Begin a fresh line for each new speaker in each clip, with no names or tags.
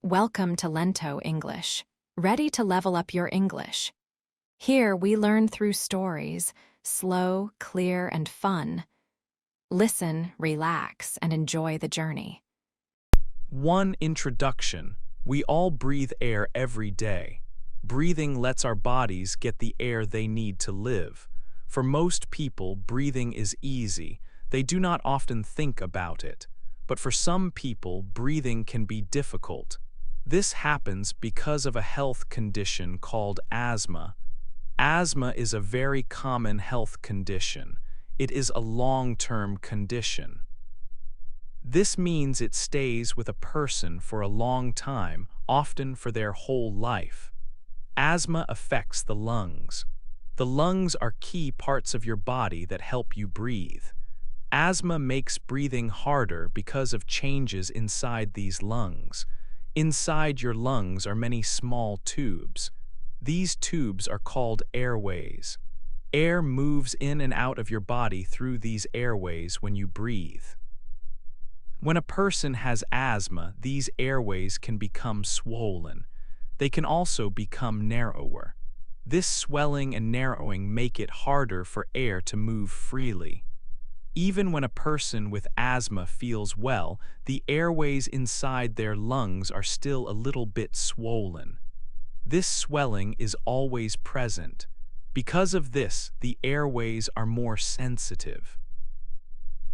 Welcome to Lento English. Ready to level up your English? Here we learn through stories, slow, clear, and fun. Listen, relax, and enjoy the journey.
1. Introduction. We all breathe air every day. Breathing lets our bodies get the air they need to live. For most people, breathing is easy. They do not often think about it. But for some people, breathing can be difficult. This happens because of a health condition called asthma. Asthma is a very common health condition. It is a long-term condition. This means it stays with a person for a long time, often for their whole life. Asthma affects the lungs. The lungs are key parts of your body that help you breathe. Asthma makes breathing harder because of changes inside these lungs. Inside your lungs are many small tubes. These tubes are called airways. Air moves in and out of your body through these airways when you breathe. When a person has asthma, these airways can become swollen. They can also become narrower. This swelling and narrowing make it harder for air to move freely. Even when a person with asthma feels well, the airways inside their lungs are still a little bit swollen. This swelling is always present. Because of this, the airways are more sensitive.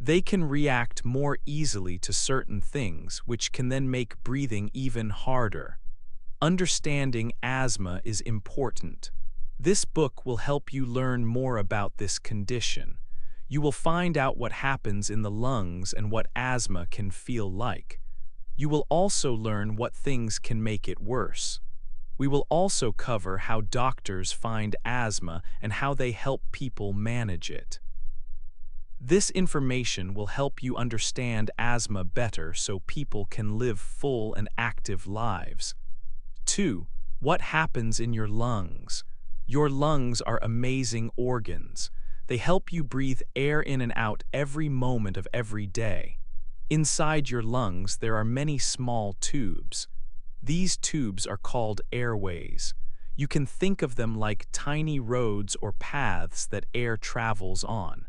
They can react more easily to certain things, which can then make breathing even harder. Understanding asthma is important. This book will help you learn more about this condition. You will find out what happens in the lungs and what asthma can feel like. You will also learn what things can make it worse. We will also cover how doctors find asthma and how they help people manage it. This information will help you understand asthma better so people can live full and active lives. 2. What happens in your lungs? Your lungs are amazing organs. They help you breathe air in and out every moment of every day. Inside your lungs, there are many small tubes. These tubes are called airways. You can think of them like tiny roads or paths that air travels on.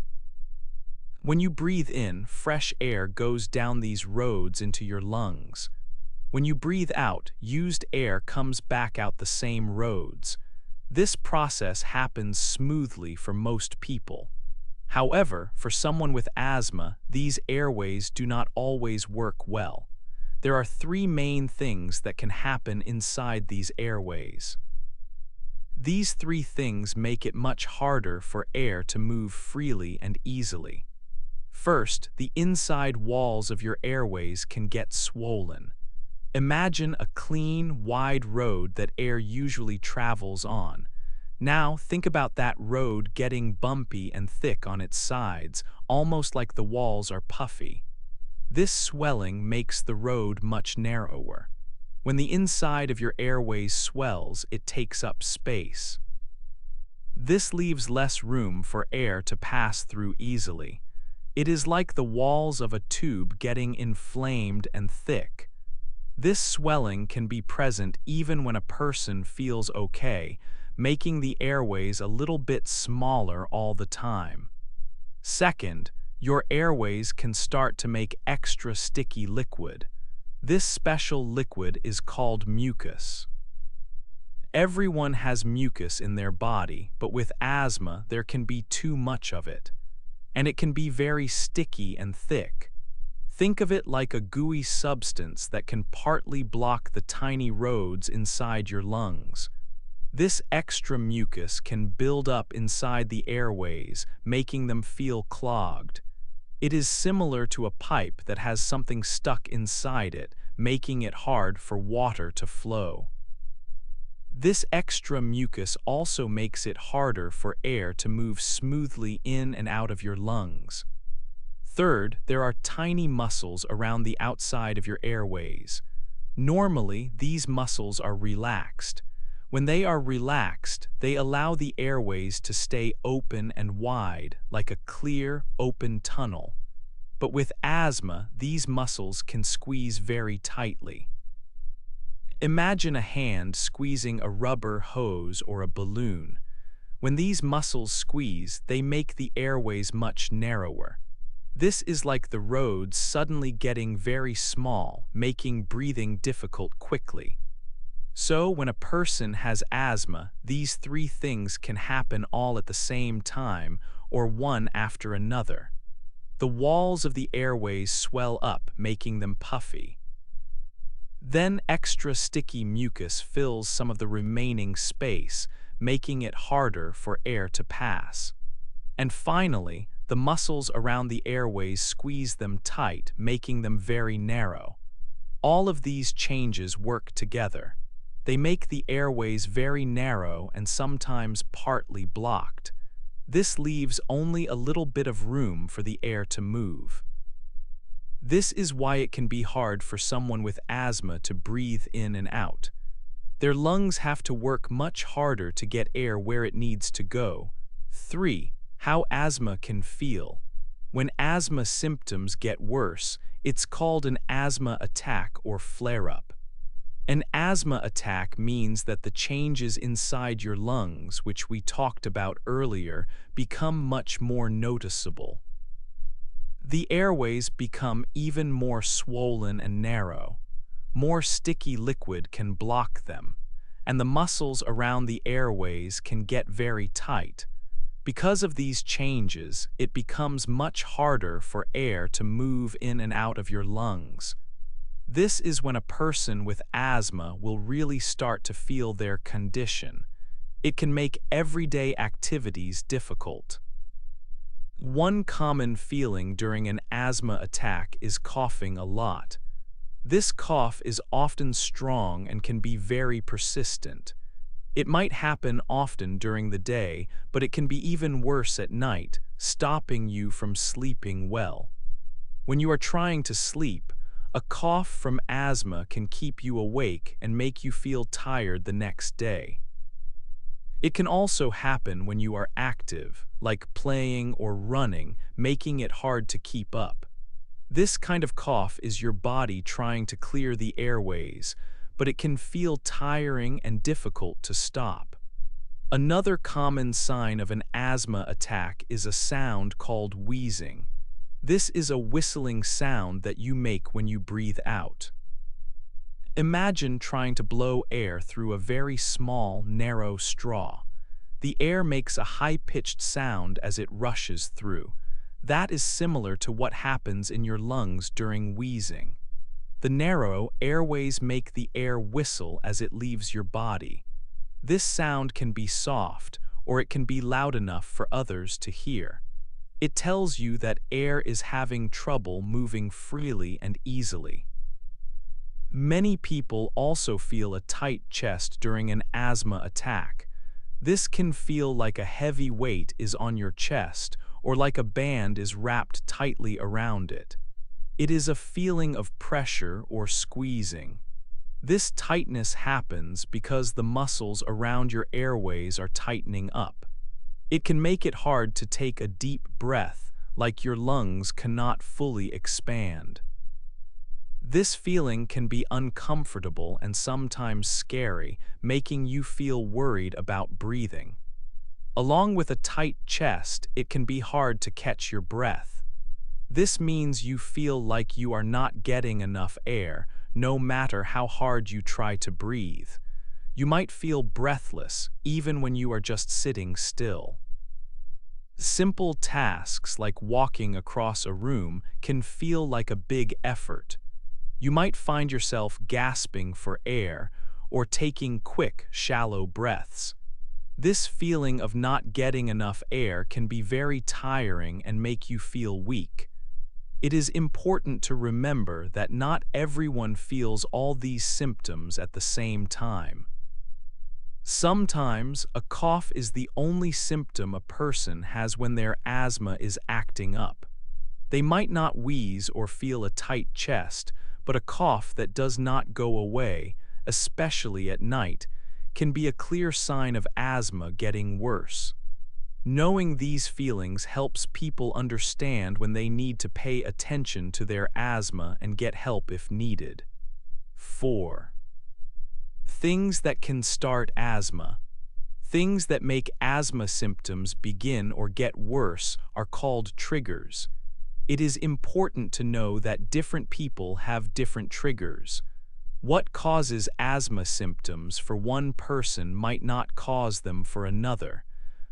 When you breathe in, fresh air goes down these roads into your lungs. When you breathe out, used air comes back out the same roads. This process happens smoothly for most people. However, for someone with asthma, these airways do not always work well. There are 3 main things that can happen inside these airways. These 3 things make it much harder for air to move freely and easily. First, the inside walls of your airways can get swollen. Imagine a clean, wide road that air usually travels on. Now think about that road getting bumpy and thick on its sides, almost like the walls are puffy. This swelling makes the road much narrower. When the inside of your airways swells, it takes up space. This leaves less room for air to pass through easily. It is like the walls of a tube getting inflamed and thick. This swelling can be present even when a person feels okay, making the airways a little bit smaller all the time. Second, your airways can start to make extra sticky liquid. This special liquid is called mucus. Everyone has mucus in their body, but with asthma there can be too much of it, and it can be very sticky and thick. Think of it like a gooey substance that can partly block the tiny roads inside your lungs. This extra mucus can build up inside the airways, making them feel clogged. It is similar to a pipe that has something stuck inside it, making it hard for water to flow. This extra mucus also makes it harder for air to move smoothly in and out of your lungs. Third, there are tiny muscles around the outside of your airways. Normally, these muscles are relaxed. When they are relaxed, they allow the airways to stay open and wide, like a clear, open tunnel. But with asthma, these muscles can squeeze very tightly. Imagine a hand squeezing a rubber hose or a balloon. When these muscles squeeze, they make the airways much narrower. This is like the roads suddenly getting very small, making breathing difficult quickly. So, when a person has asthma, these three things can happen all at the same time or one after another. The walls of the airways swell up, making them puffy. Then extra sticky mucus fills some of the remaining space, making it harder for air to pass. And finally, the muscles around the airways squeeze them tight, making them very narrow. All of these changes work together. They make the airways very narrow and sometimes partly blocked. This leaves only a little bit of room for the air to move. This is why it can be hard for someone with asthma to breathe in and out. Their lungs have to work much harder to get air where it needs to go. 3. How asthma can feel. When asthma symptoms get worse, it's called an asthma attack or flare-up. An asthma attack means that the changes inside your lungs, which we talked about earlier, become much more noticeable. The airways become even more swollen and narrow. More sticky liquid can block them, and the muscles around the airways can get very tight. Because of these changes, it becomes much harder for air to move in and out of your lungs. This is when a person with asthma will really start to feel their condition. It can make everyday activities difficult. One common feeling during an asthma attack is coughing a lot. This cough is often strong and can be very persistent. It might happen often during the day, but it can be even worse at night, stopping you from sleeping well. When you are trying to sleep, a cough from asthma can keep you awake and make you feel tired the next day. It can also happen when you are active, like playing or running, making it hard to keep up. This kind of cough is your body trying to clear the airways, but it can feel tiring and difficult to stop. Another common sign of an asthma attack is a sound called wheezing. This is a whistling sound that you make when you breathe out. Imagine trying to blow air through a very small, narrow straw. The air makes a high-pitched sound as it rushes through. That is similar to what happens in your lungs during wheezing. The narrow airways make the air whistle as it leaves your body. This sound can be soft, or it can be loud enough for others to hear. It tells you that air is having trouble moving freely and easily. Many people also feel a tight chest during an asthma attack. This can feel like a heavy weight is on your chest or like a band is wrapped tightly around it. It is a feeling of pressure or squeezing. This tightness happens because the muscles around your airways are tightening up. It can make it hard to take a deep breath, like your lungs cannot fully expand. This feeling can be uncomfortable and sometimes scary, making you feel worried about breathing. Along with a tight chest, it can be hard to catch your breath. This means you feel like you are not getting enough air, no matter how hard you try to breathe. You might feel breathless, even when you are just sitting still. Simple tasks like walking across a room can feel like a big effort. You might find yourself gasping for air or taking quick, shallow breaths. This feeling of not getting enough air can be very tiring and make you feel weak. It is important to remember that not everyone feels all these symptoms at the same time. Sometimes, a cough is the only symptom a person has when their asthma is acting up. They might not wheeze or feel a tight chest, but a cough that does not go away, especially at night, can be a clear sign of asthma getting worse. Knowing these feelings helps people understand when they need to pay attention to their asthma and get help if needed. 4. Things that can start asthma. Things that make asthma symptoms begin or get worse are called triggers. It is important to know that different people have different triggers. What causes asthma symptoms for one person might not cause them for another.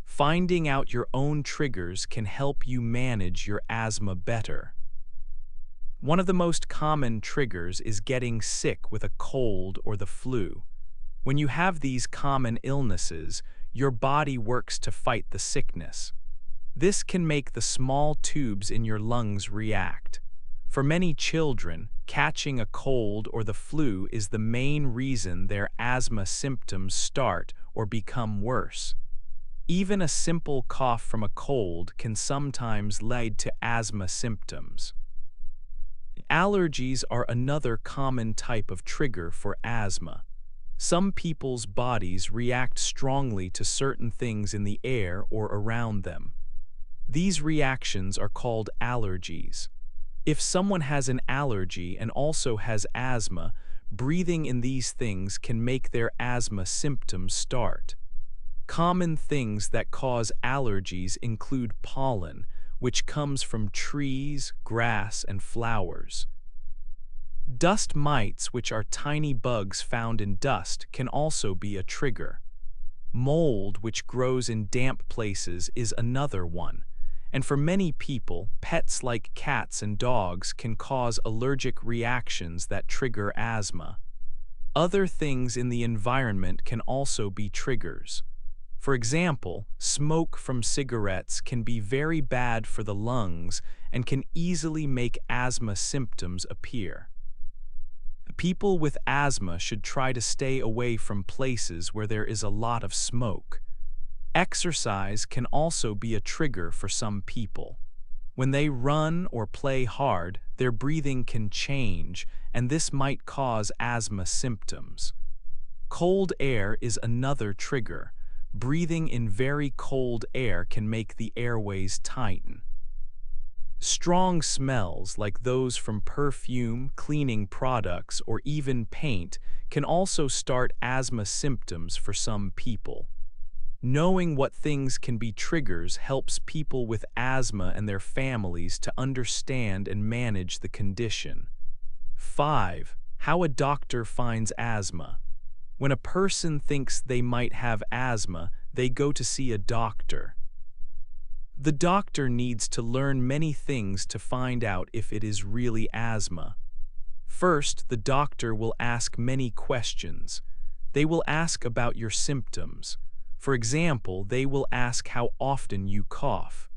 Finding out your own triggers can help you manage your asthma better. One of the most common triggers is getting sick with a cold or the flu. When you have these common illnesses, your body works to fight the sickness. This can make the small tubes in your lungs react. For many children, catching a cold or the flu is the main reason their asthma symptoms start or become worse. Even a simple cough from a cold can sometimes lead to asthma symptoms. Allergies are another common type of trigger for asthma. Some people's bodies react strongly to certain things in the air or around them. These reactions are called allergies. If someone has an allergy and also has asthma, breathing in these things can make their asthma symptoms start. Common things that cause allergies include pollen, which comes from trees, grass, and flowers. Dust mites, which are tiny bugs found in dust, can also be a trigger. Mold, which grows in damp places, is another one. And for many people, pets like cats and dogs can cause allergic reactions that trigger asthma. Other things in the environment can also be triggers. For example, smoke from cigarettes can be very bad for the lungs and can easily make asthma symptoms appear. People with asthma should try to stay away from places where there is a lot of smoke. Exercise can also be a trigger for some people. When they run or play hard, their breathing can change, and this might cause asthma symptoms. Cold air is another trigger. Breathing in very cold air can make the airways tighten. Strong smells, like those from perfume, cleaning products, or even paint, can also start asthma symptoms for some people. Knowing what things can be triggers helps people with asthma and their families to understand and manage the condition. 5. How a doctor finds asthma. When a person thinks they might have asthma, they go to see a doctor. The doctor needs to learn many things to find out if it is really asthma. First, the doctor will ask many questions. They will ask about your symptoms. For example, they will ask how often you cough.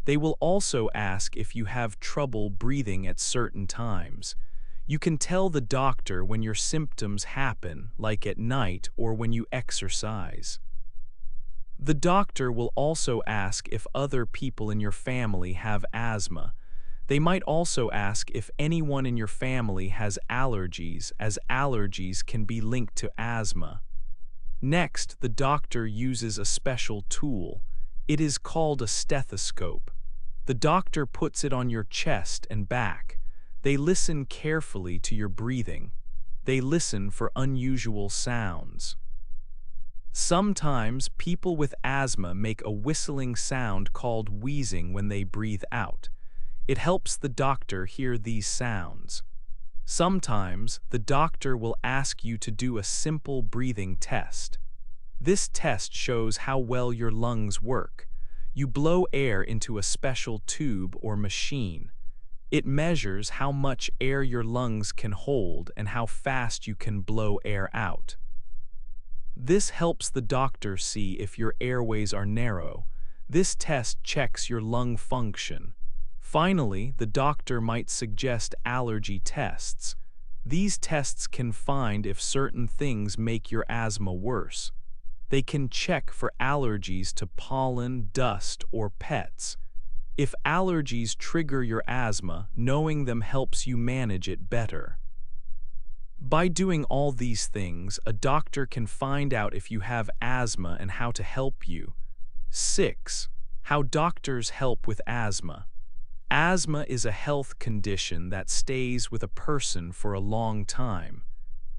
They will also ask if you have trouble breathing at certain times. You can tell the doctor when your symptoms happen, like at night or when you exercise. The doctor will also ask if other people in your family have asthma. They might also ask if anyone in your family has allergies, as allergies can be linked to asthma. Next, the doctor uses a special tool. It is called a stethoscope. The doctor puts it on your chest and back. They listen carefully to your breathing. They listen for unusual sounds. Sometimes people with asthma make a whistling sound called wheezing when they breathe out. It helps the doctor hear these sounds. Sometimes the doctor will ask you to do a simple breathing test. This test shows how well your lungs work. You blow air into a special tube or machine. It measures how much air your lungs can hold and how fast you can blow air out. This helps the doctor see if your airways are narrow. This test checks your lung function. Finally, the doctor might suggest allergy tests. These tests can find if certain things make your asthma worse. They can check for allergies to pollen, dust, or pets. If allergies trigger your asthma, knowing them helps you manage it better. By doing all these things, a doctor can find out if you have asthma and how to help you. 6. How doctors help with asthma. Asthma is a health condition that stays with a person for a long time.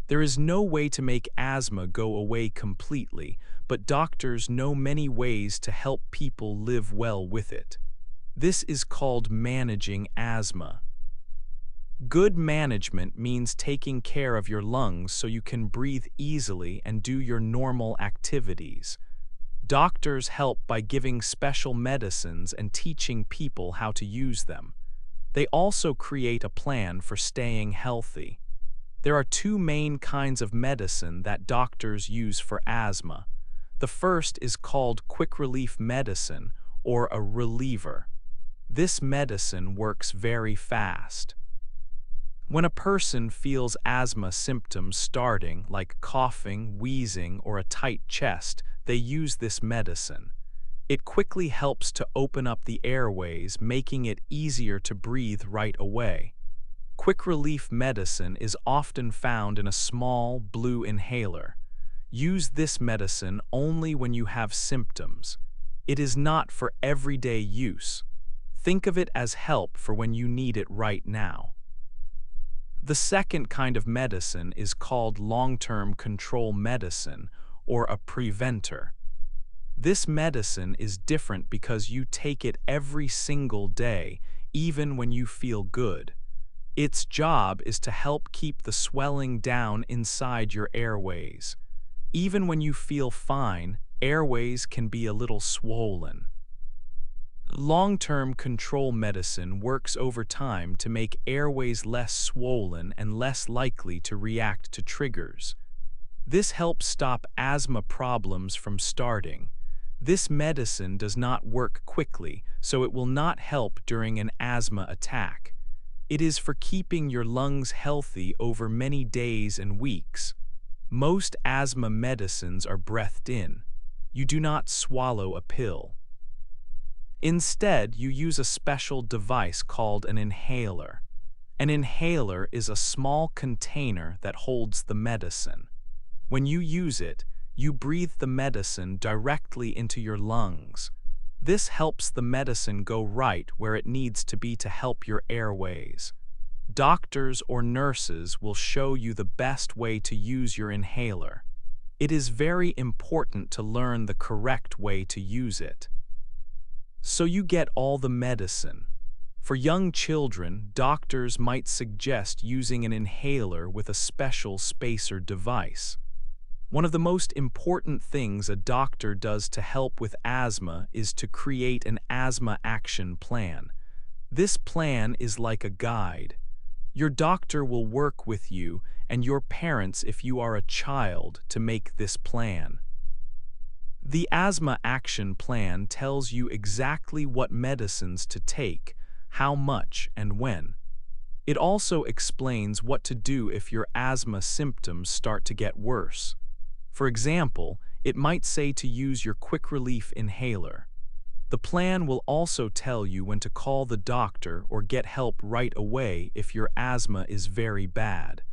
There is no way to make asthma go away completely, but doctors know many ways to help people live well with it. This is called managing asthma. Good management means taking care of your lungs so you can breathe easily and do your normal activities. Doctors help by giving special medicines and teaching people how to use them. They also create a plan for staying healthy. There are two main kinds of medicine that doctors use for asthma. The first is called quick relief medicine, or a reliever. This medicine works very fast. When a person feels asthma symptoms starting, like coughing, wheezing, or a tight chest, they use this medicine. It quickly helps to open up the airways, making it easier to breathe right away. Quick relief medicine is often found in a small, blue inhaler. Use this medicine only when you have symptoms. It is not for everyday use. Think of it as help for when you need it right now. The second kind of medicine is called long-term control medicine, or a preventer. This medicine is different because you take it every single day, even when you feel good. Its job is to help keep the swelling down inside your airways. Even when you feel fine, airways can be a little swollen. Long-term control medicine works over time to make airways less swollen and less likely to react to triggers. This helps stop asthma problems from starting. This medicine does not work quickly, so it will not help during an asthma attack. It is for keeping your lungs healthy over many days and weeks. Most asthma medicines are breathed in. You do not swallow a pill. Instead, you use a special device called an inhaler. An inhaler is a small container that holds the medicine. When you use it, you breathe the medicine directly into your lungs. This helps the medicine go right where it needs to be to help your airways. Doctors or nurses will show you the best way to use your inhaler. It is very important to learn the correct way to use it. So you get all the medicine. For young children, doctors might suggest using an inhaler with a special spacer device. One of the most important things a doctor does to help with asthma is to create an asthma action plan. This plan is like a guide. Your doctor will work with you and your parents if you are a child to make this plan. The asthma action plan tells you exactly what medicines to take, how much, and when. It also explains what to do if your asthma symptoms start to get worse. For example, it might say to use your quick relief inhaler. The plan will also tell you when to call the doctor or get help right away if your asthma is very bad.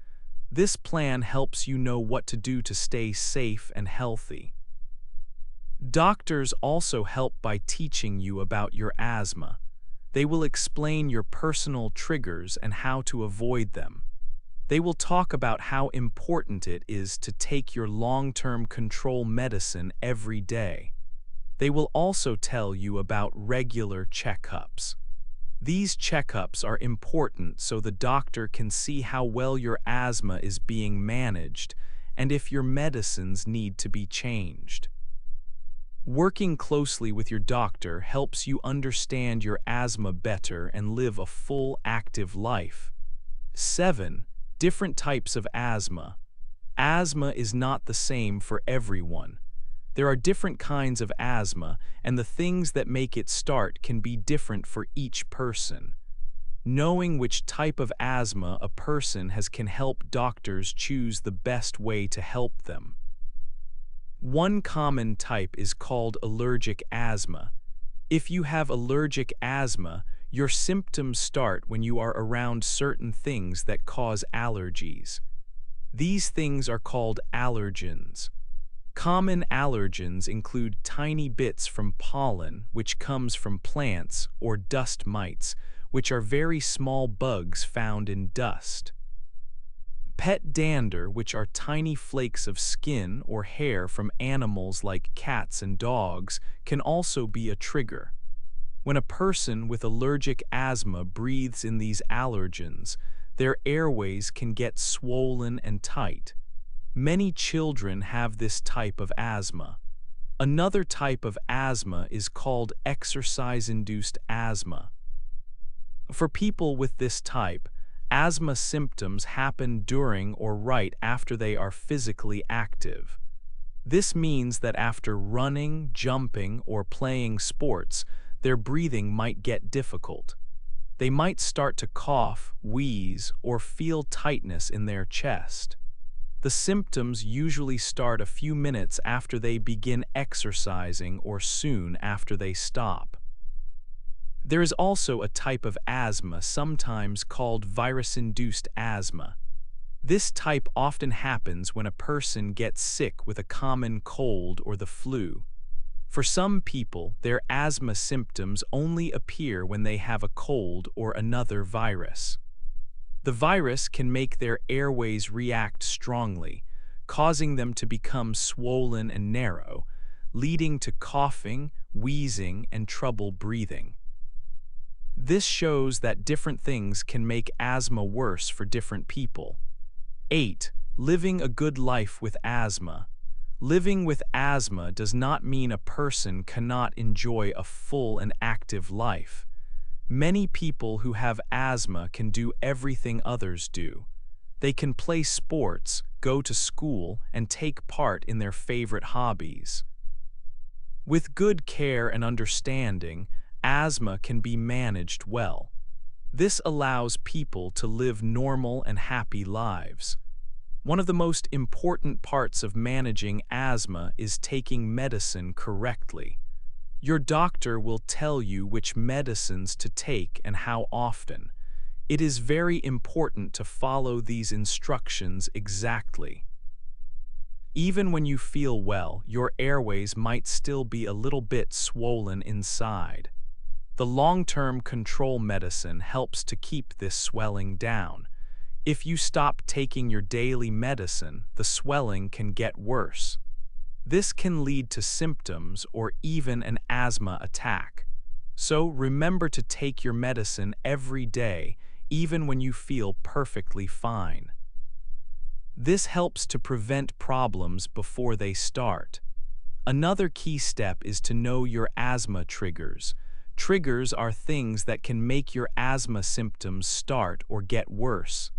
This plan helps you know what to do to stay safe and healthy. Doctors also help by teaching you about your asthma. They will explain your personal triggers and how to avoid them. They will talk about how important it is to take your long-term control medicine every day. They will also tell you about regular checkups. These checkups are important so the doctor can see how well your asthma is being managed and if your medicines need to be changed. Working closely with your doctor helps you understand your asthma better and live a full, active life. 7. Different types of asthma. Asthma is not the same for everyone. There are different kinds of asthma, and the things that make it start can be different for each person. Knowing which type of asthma a person has can help doctors choose the best way to help them. One common type is called allergic asthma. If you have allergic asthma, your symptoms start when you are around certain things that cause allergies. These things are called allergens. Common allergens include tiny bits from pollen, which comes from plants, or dust mites, which are very small bugs found in dust. Pet dander, which are tiny flakes of skin or hair from animals like cats and dogs, can also be a trigger. When a person with allergic asthma breathes in these allergens, their airways can get swollen and tight. Many children have this type of asthma. Another type of asthma is called exercise-induced asthma. For people with this type, asthma symptoms happen during or right after they are physically active. This means that after running, jumping, or playing sports, their breathing might get difficult. They might start to cough, wheeze, or feel tightness in their chest. The symptoms usually start a few minutes after they begin exercising or soon after they stop. There is also a type of asthma sometimes called virus-induced asthma. This type often happens when a person gets sick with a common cold or the flu. For some people, their asthma symptoms only appear when they have a cold or another virus. The virus can make their airways react strongly, causing them to become swollen and narrow, leading to coughing, wheezing, and trouble breathing. This shows that different things can make asthma worse for different people. 8. Living a good life with asthma. Living with asthma does not mean a person cannot enjoy a full and active life. Many people who have asthma can do everything others do. They can play sports, go to school, and take part in their favorite hobbies. With good care and understanding, asthma can be managed well. This allows people to live normal and happy lives. One of the most important parts of managing asthma is taking medicine correctly. Your doctor will tell you which medicines to take and how often. It is very important to follow these instructions exactly. Even when you feel well, your airways might still be a little bit swollen inside. The long-term control medicine helps to keep this swelling down. If you stop taking your daily medicine, the swelling can get worse. This can lead to symptoms or even an asthma attack. So remember to take your medicine every day, even when you feel perfectly fine. This helps to prevent problems before they start. Another key step is to know your asthma triggers. Triggers are things that can make your asthma symptoms start or get worse.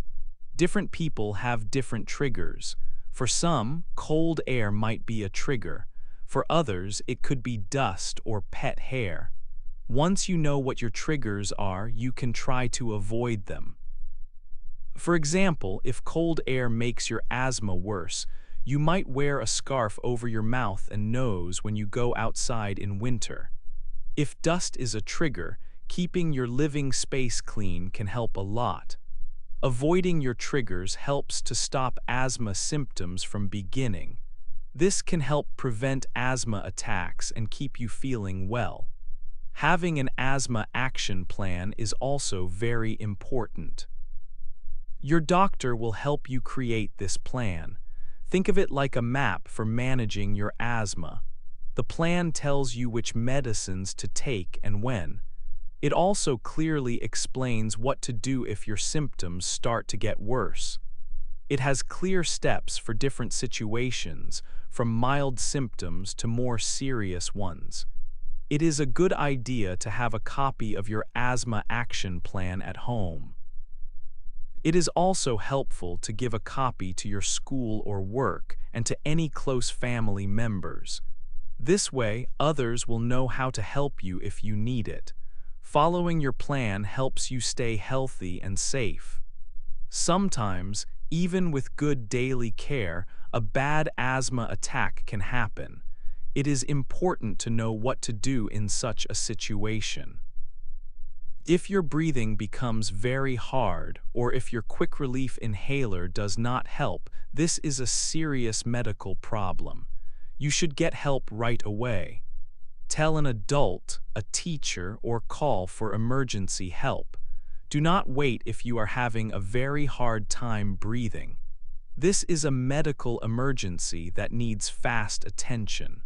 Different people have different triggers. For some, cold air might be a trigger. For others, it could be dust or pet hair. Once you know what your triggers are, you can try to avoid them. For example, if cold air makes your asthma worse, you might wear a scarf over your mouth and nose when you go outside in winter. If dust is a trigger, keeping your living space clean can help a lot. Avoiding your triggers helps to stop asthma symptoms from beginning. This can help prevent asthma attacks and keep you feeling well. Having an asthma action plan is also very important. Your doctor will help you create this plan. Think of it like a map for managing your asthma. The plan tells you which medicines to take and when. It also clearly explains what to do if your symptoms start to get worse. It has clear steps for different situations, from mild symptoms to more serious ones. It is a good idea to have a copy of your asthma action plan at home. It is also helpful to give a copy to your school or work and to any close family members. This way, others will know how to help you if you need it. Following your plan helps you stay healthy and safe. Sometimes, even with good daily care, a bad asthma attack can happen. It is important to know what to do in such a situation. If your breathing becomes very hard, or if your quick relief inhaler does not help, this is a serious medical problem. You should get help right away. Tell an adult, a teacher, or call for emergency help. Do not wait if you are having a very hard time breathing. This is a medical emergency that needs fast attention.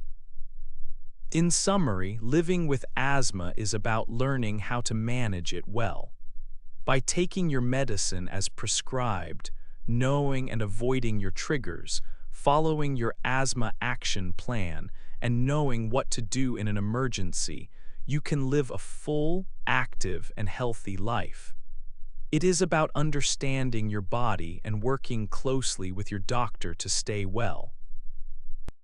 In summary, living with asthma is about learning how to manage it well. By taking your medicine as prescribed, knowing and avoiding your triggers, following your asthma action plan, and knowing what to do in an emergency, you can live a full, active, and healthy life. It is about understanding your body and working closely with your doctor to stay well.